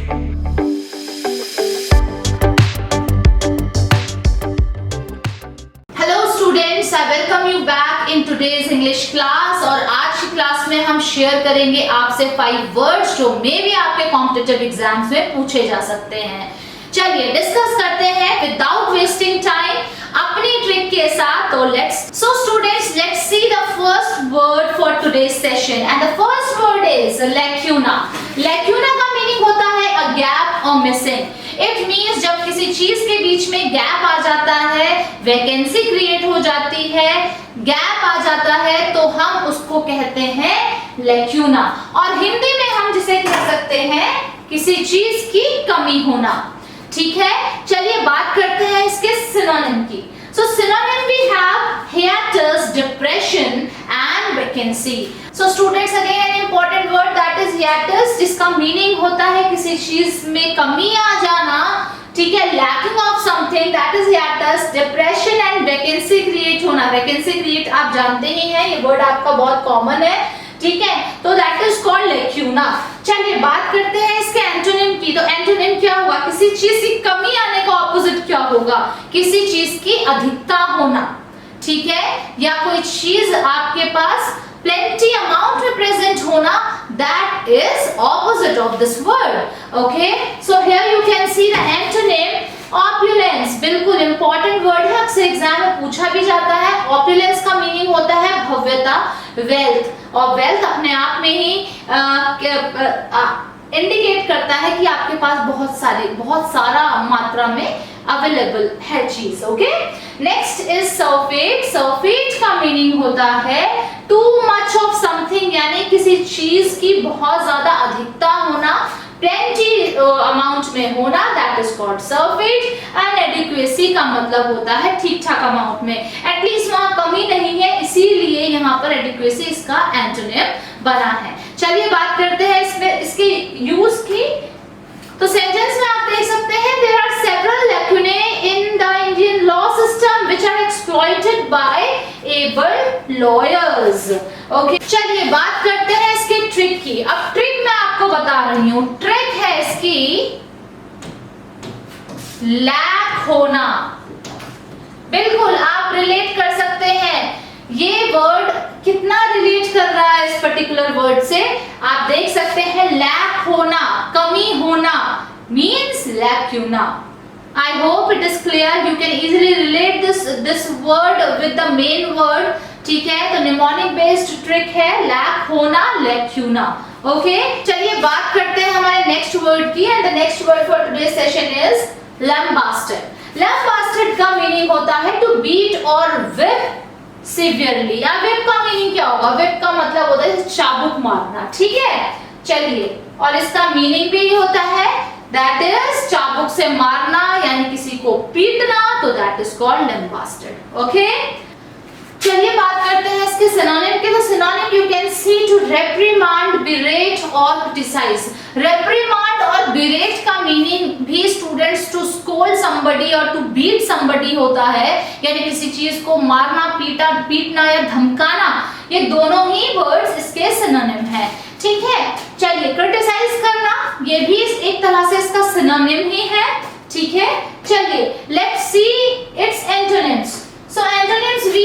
I welcome you back in today's English class और आज की क्लास में हम शेयर करेंगे आपसे 5 वर्ड्स जो मे भी आपके कॉम्पिटिटिव एग्जाम्स में पूछे जा सकते हैं। चलिए डिस्कस करते हैं विदाउट वेस्टिंग टाइम अपनी ट्रिक के साथ। तो so students let's see the first word for today's session and the first word is lacuna. Lacuna का मीनिंग होता है अ गैप और मिसिंग। इट मीन्स जब किसी चीज के बीच में गैप आ जाता है, वैकेंसी क्रिएट हो जाती है, गैप आ जाता है तो हम उसको कहते हैं लैक्यूना। और हिंदी में हम जिसे कह सकते हैं किसी चीज की कमी होना। ठीक है, चलिए बात करते हैं इसके सिनोनिम की। So synonym we have hiatus, depression and vacancy. So students again an important word that is hiatus जिसका meaning होता है किसी चीज में कमी आ जाना। ठीक है, lacking of something that is hiatus, depression and vacancy create होना। vacancy create आप जानते ही हैं, ये word आपका बहुत common है। ठीक है, तो that is called lacuna। चलिए बात करते हैं इसके एंटोनिम की। तो एंटोनिम क्या होगा? किसी चीज की कमी आने का ऑपोजिट क्या होगा? किसी चीज की अधिकता होना। ठीक है, या कोई चीज आपके पास plenty amount में प्रेजेंट होना, that is opposite of this word. Okay, so here you can see the antonym opulence। बिल्कुल इंपॉर्टेंट वर्ड है, अक्सर एग्जाम में पूछा भी जाता है। opulence का मीनिंग होता है भव्यता, वेल्थ। और वेल्थ अपने आप में ही इंडिकेट करता है कि आपके पास बहुत सारा मात्रा में अवेलेबल है चीज। Okay, next is surfeit. Surfeit का मीनिंग होता है टू मच ऑफ समथिंग, यानी किसी चीज की बहुत ज्यादा अधिकता होना, प्लेंटी अमाउंट में होना, that is called surfeit. And adequacy का मतलब होता है ठीक ठाक अमाउंट में, एटलीस्ट वहां कमी नहीं है, इसीलिए यहाँ पर एडिक्वेसी इसका एंटोनिम बना है। चलिए बात करते हैं इसके यूज की। तो सेंटेंस में आप देख सकते हैं there are several lacunae in the Indian law system which are exploited by able lawyers. Okay, चलिए बात करते हैं इसके ट्रिक की। अब ट्रिक मैं आपको बता रही हूं, ट्रिक है इसकी लैक होना। बिल्कुल आप रिलेट कर सकते हैं, ये वर्ड कितना रिलेट कर रहा है इस पर्टिकुलर वर्ड से आप देख सकते हैं। लैक होना, कमी होना means lacuna. I hope it is clear. You can easily relate this word with the main word. ठीक है, तो निमोनिक बेस्ड ट्रिक है लैक होना, लैक्यूना। ओके, चलिए बात करते हैं हमारे नेक्स्ट वर्ड की। And the next word for today's session is lambasted. Lambasted का मीनिंग होता है टू बीट और whip सीवियरली। या whip का मीनिंग क्या होगा? whip का मतलब होता है चाबुक मारना। ठीक है, चलिए, और इसका मीनिंग भी होता है दैट इज चाबुक से मारना, यानी किसी को पीटना, तो that is called lambasted. Okay, चलिए बात करते हैं इसके सिनोनिम के। तो synonym you can see to reprimand, berate और क्रिटिसाइज। रेप्रिमांड और बिरेट का मीनिंग भी स्टूडेंट्स टू स्कोल्ड समबडी और टू बीट समबडी होता है, यानी किसी चीज को मारना, पीटना या धमकाना। ये दोनों ही वर्ड्स इसके सिनोनिम है। ठीक है, चलिए क्रिटिसाइज करना, ये भी एक तरह से इसका सिनोनिम ही है। ठीक है, चलिए let's see it's antonyms. So antonyms we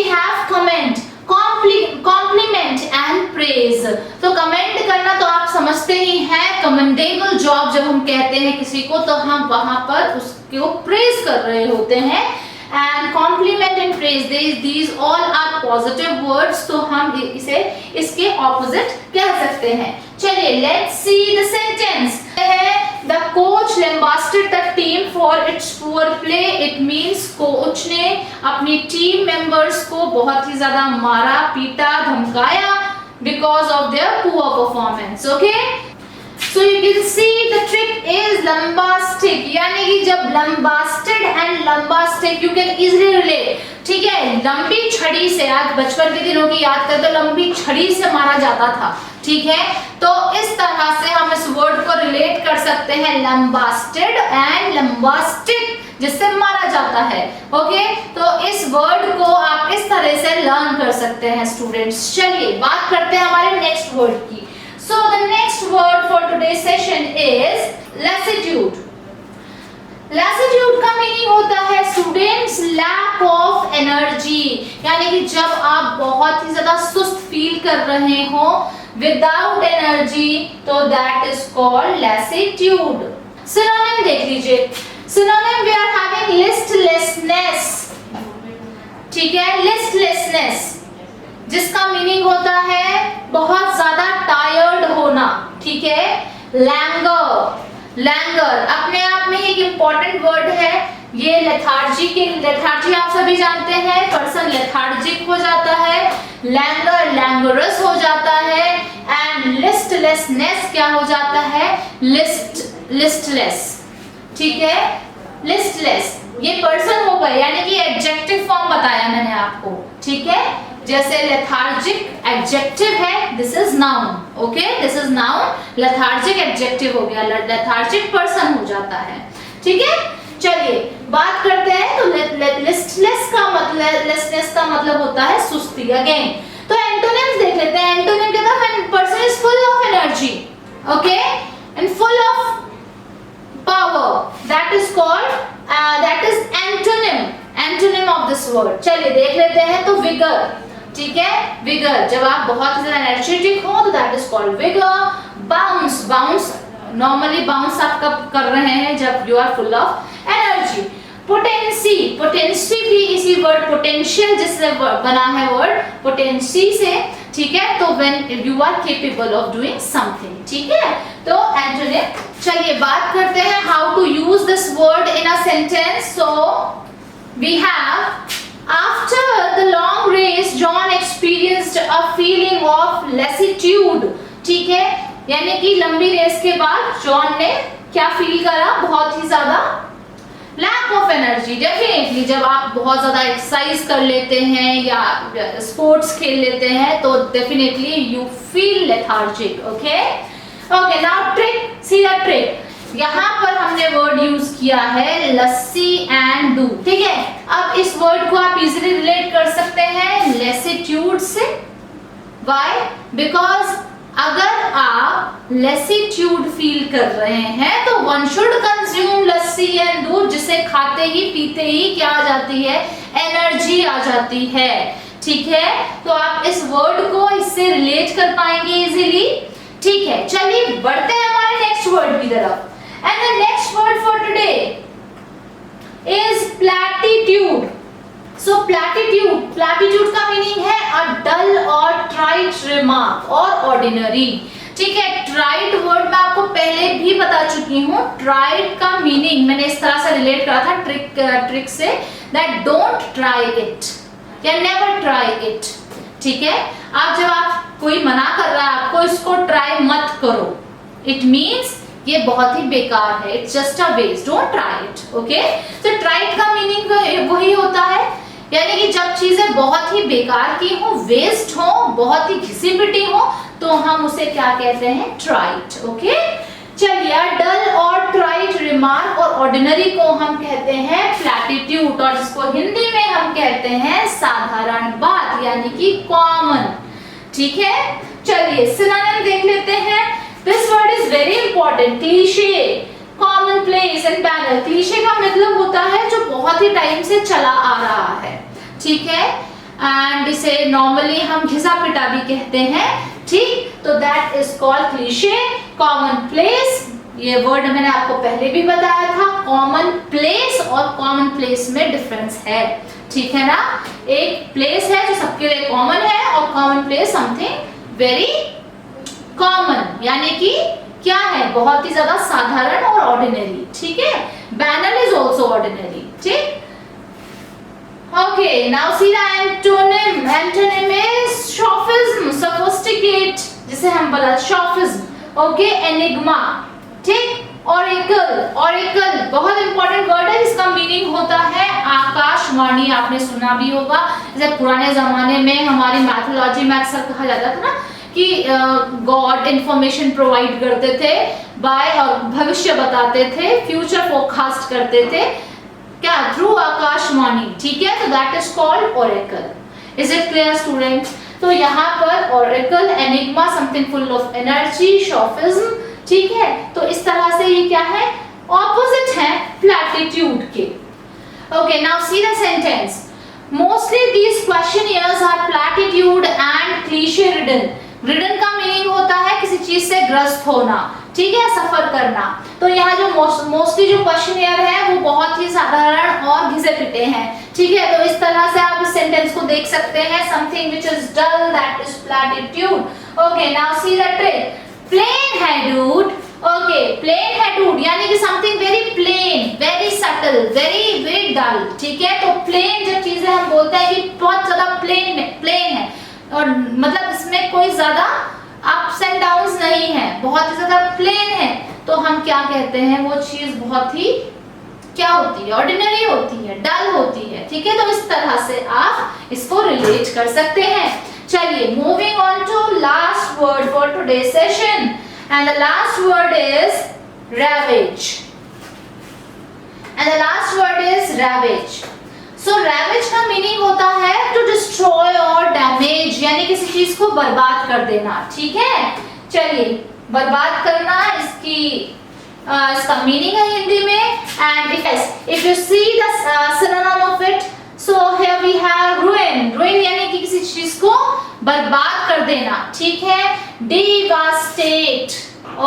have comment, compliment and praise। तो कमेंट करना तो आप समझते ही हैं, कमेंडेबल जॉब जब हम कहते हैं किसी को तो हम वहां पर उसको प्रेज कर रहे होते हैं। And compliment and praise, these all are positive words, तो हम इसे इसके ऑपोजिट कह सकते हैं। चलिए let's see the sentence. The coach lambasted the team for its poor play। It means coach ने अपनी टीम मेंबर्स को बहुत ही ज्यादा मारा, पीटा, धमकाया because of their poor performance। Okay? So you can see the trick is lambastic, यानी कि जब lambasted and lambastic you can easily relate। ठीक है, लंबी छड़ी से, आज बचपन के दिनों की याद करते, लंबी छड़ी से मारा जाता था। ठीक है, तो इस तरह से हम इस वर्ड को रिलेट कर सकते हैं लैम्बास्टेड एंड लैम्बास्टिक, जिससे मारा जाता है। ओके, तो इस वर्ड को आप इस तरह से लर्न कर सकते हैं स्टूडेंट्स। चलिए बात करते हैं हमारे नेक्स्ट वर्ड की। So the next word today's session is lassitude. Lassitude का मीनिंग होता है स्टूडेंट्स लैक ऑफ एनर्जी, यानी कि जब आप बहुत ही ज्यादा सुस्त फील कर रहे हो विदाउट एनर्जी, तो that is called lassitude. Synonym देख लीजिए. Synonym we are having listlessness. ठीक है, लिस्टलेसनेस जिसका मीनिंग होता है बहुत ज्यादा टायर्ड होना. ठीक है, लैंगर. लैंगर अपने आप में एक इंपॉर्टेंट वर्ड है. ये लेथार्जी आप सभी जानते हैं, पर्सन लेथार्जिक हो जाता है, लैंगर लैंगरस हो जाता है, एंड लिस्टलेसनेस क्या हो जाता है, लिस्टलेस. ठीक है, लिस्टलेस ये पर्सन हो गए, यानी कि एडजेक्टिव फॉर्म बताया मैंने आपको. ठीक है, जैसे लेथार्जिक एडजेक्टिव है, this is noun. Okay, this is noun. Lethargic adjective हो गया, लेथार्जिक पर्सन हो जाता है. ठीक है, चलिए बात करते हैं. तो लिस्टलेस का मतलब, लिस्टलेस का मतलब होता है सुस्ती. अगेन तो एंटोनिम्स देख लेते हैं. एंटोनिम कहता है when person is full of energy, okay, and full of power, that is called that is antonym of this word. चलिए देख लेते हैं. तो vigor. ठीक है, vigor जब आप बहुत ज्यादा एनर्जेटिक हो तो that is called vigor. bounce normally bounce आप कब कर रहे हैं, जब you are full of energy. potency भी इसी वर्ड पोटेंशियल जिससे बना है वर्ड पोटेंसी से. ठीक है, तो when you are capable of doing something. ठीक है, तो एंटोनिम. चलिए बात करते हैं how to use this word in a sentence. So we have, after the long race John experienced a feeling of lassitude. ठीक है, यानी कि लंबी रेस के बाद जॉन ने क्या फील करा, बहुत ही ज्यादा लैक ऑफ एनर्जी. डेफिनेटली जब आप बहुत ज्यादा एक्सरसाइज कर लेते हैं या स्पोर्ट्स खेल लेते हैं तो definitely you feel lethargic. Okay, now trick. C the trick. यहाँ पर हमने वर्ड यूज किया है लस्सी एंड डू. ठीक है, अब इस वर्ड को आप इजीली रिलेट कर सकते हैं लेसिट्यूड से. व्हाई? बिकॉज अगर आप लेसिट्यूड फील कर रहे हैं तो one should consume lassi and दूध, जिसे खाते ही पीते ही क्या आ जाती है, एनर्जी आ जाती है. ठीक है, तो आप इस वर्ड को इससे रिलेट कर पाएंगे इजीली. ठीक है, चलिए बढ़ते हैं हमारे नेक्स्ट वर्ड की तरफ. And the next word for today is platitude. So platitude का मीनिंग है अ डल और ट्राइट रिमार्क और ऑर्डिनरी. ठीक है, ट्राइट वर्ड मैं आपको पहले भी बता चुकी हूँ. ट्राइट का मीनिंग मैंने इस तरह से रिलेट करा था ट्रिक से, दैट डोंट ट्राई इट या नेवर ट्राई इट. ठीक है, आप जब आप कोई मना कर रहा है आपको इसको ट्राई मत करो, इट मीन्स ये बहुत ही बेकार है, it's just a waste, don't try it. Okay, तो ट्राइट का मीनिंग वही होता है, यानी कि जब चीजें बहुत ही बेकार की हो, वेस्ट हो, बहुत ही घिसी पिटी हो, तो हम उसे क्या कहते हैं, ट्राइट. ओके, चलिए डल और ट्राइट रिमार्क और ऑर्डिनरी को हम कहते हैं प्लैटिट्यूड, और जिसको हिंदी में हम कहते हैं साधारण बात, यानी कि कॉमन. ठीक है, चलिए सिनोनिम देख लेते हैं. This word is very important. Cliché, common place and banner. Cliché का मतलब होता है जो बहुत ही टाइम से चला आ रहा है. ठीक है, एंड इसे नॉर्मली हम घिसा पिटा भी कहते हैं. ठीक, तो that is called cliché. Common place, ये वर्ड मैंने आपको पहले भी बताया था. कॉमन प्लेस और कॉमन प्लेस में डिफरेंस है. ठीक है ना, एक प्लेस है जो सबके लिए कॉमन है और common place something very common, यानी कि क्या है, बहुत ही ज्यादा साधारण और ऑर्डिनरी. ठीक है, बैनर इज ऑल्सो ऑर्डिनरी. ठीक, okay, now see the antonym. Antonym is sophism, sophisticate, जिसे हम बोला सॉफिज्म. Okay, enigma. ठीक, ऑरेकल बहुत इंपॉर्टेंट वर्ड है. इसका मीनिंग होता है आकाशवाणी. आपने सुना भी होगा, जैसे पुराने जमाने में हमारी मैथोलॉजी में अक्सर कहा जाता था ना कि गॉड इंफॉर्मेशन प्रोवाइड करते थे बाय, और भविष्य बताते थे, फ्यूचर फोरकास्ट करते थे क्या, थ्रू आकाशवाणी. ठीक है, तो that is called oracle. Is it clear student? तो यहाँ पर oracle, enigma something full of energy, sophism. ठीक है, तो इस तरह से ये क्या है, ऑपोजिट है प्लैटिट्यूड के। Okay, now see the sentence. Mostly these questionnaires are platitude and cliche ridden. Ridden का मीनिंग होता है किसी चीज से ग्रस्त होना, ठीक है, सफर करना। तो यहाँ जो मोस्टली जो क्वेश्चनियर है वो बहुत ही साधारण और घिसे पिटे हैं, ठीक है। तो इस तरह से आप इस सेंटेंस को देख सकते हैं, something which is dull that is platitude. Okay, now see the trick. Plain headed, okay, plain headed यानी कि something very plain, very subtle, very very dull, ठीक है। तो प्लेन जब चीजें हम बोलते हैं कि बहुत ज्यादा प्लेन है और मतलब इसमें कोई ज्यादा अप्स एंड डाउन्स नहीं है, बहुत ही ज्यादा प्लेन है, तो हम क्या कहते हैं, वो चीज बहुत ही क्या होती है, ऑर्डिनरी होती है, डल होती है, ठीक है। तो इस तरह से आप इसको रिलेट कर सकते हैं। चलिए, moving on to last word for today's session, and the last word is ravage, and the last word is ravage। So ravage का मीनिंग होता है टू डिस्ट्रॉय और डैमेज, यानी किसी चीज को बर्बाद कर देना, ठीक है। चलिए, बर्बाद करना इसका मीनिंग है हिंदी में। And if you see the synonym of it, so here we have ruin। ruin यानी कि किसी चीज को बर्बाद कर देना, ठीक है। devastate,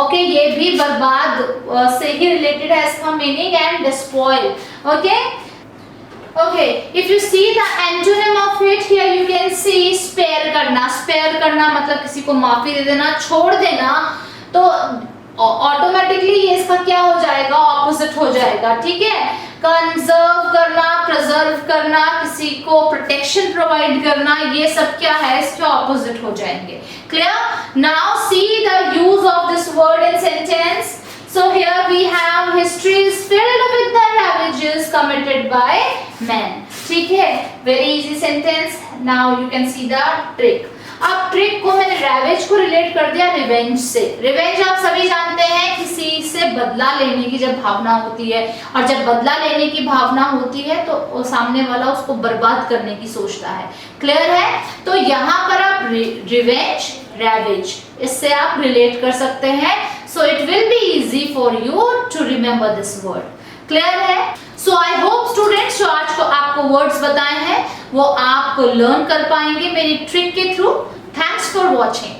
ओके, ये भी बर्बाद से ही रिलेटेड है इसका meaning. And despoil, okay. Okay, if you see the antonym of it here, you can see spare करना। spare करना मतलब किसी को माफी दे देना, छोड़ देना। तो ऑटोमेटिकली ये इसका क्या हो जाएगा, ऑपोजिट हो जाएगा, ठीक है। कंजर्व करना, प्रिजर्व करना, किसी को प्रोटेक्शन प्रोवाइड करना, ये सब क्या है, इसके ऑपोजिट हो जाएंगे। Clear? Now see the use of this word in sentence. So here we have history is filled with the ravages committed by men, ठीक है। Very easy sentence. Now you can see the trick. अब trick को मैंने ravage को relate कर दिया revenge से। Revenge आप सभी जानते हैं, किसी से बदला लेने की जब भावना होती है, और जब बदला लेने की भावना होती है तो सामने वाला उसको बर्बाद करने की सोचता है। क्लियर है? तो यहाँ पर आप रिवेंज, ravage, इससे आप रिलेट कर सकते हैं। So it will be easy for you to remember this word. Clear है? So I hope students जो आज को आपको words बताए हैं वो आप लर्न कर पाएंगे मेरी ट्रिक के थ्रू। Thanks for watching.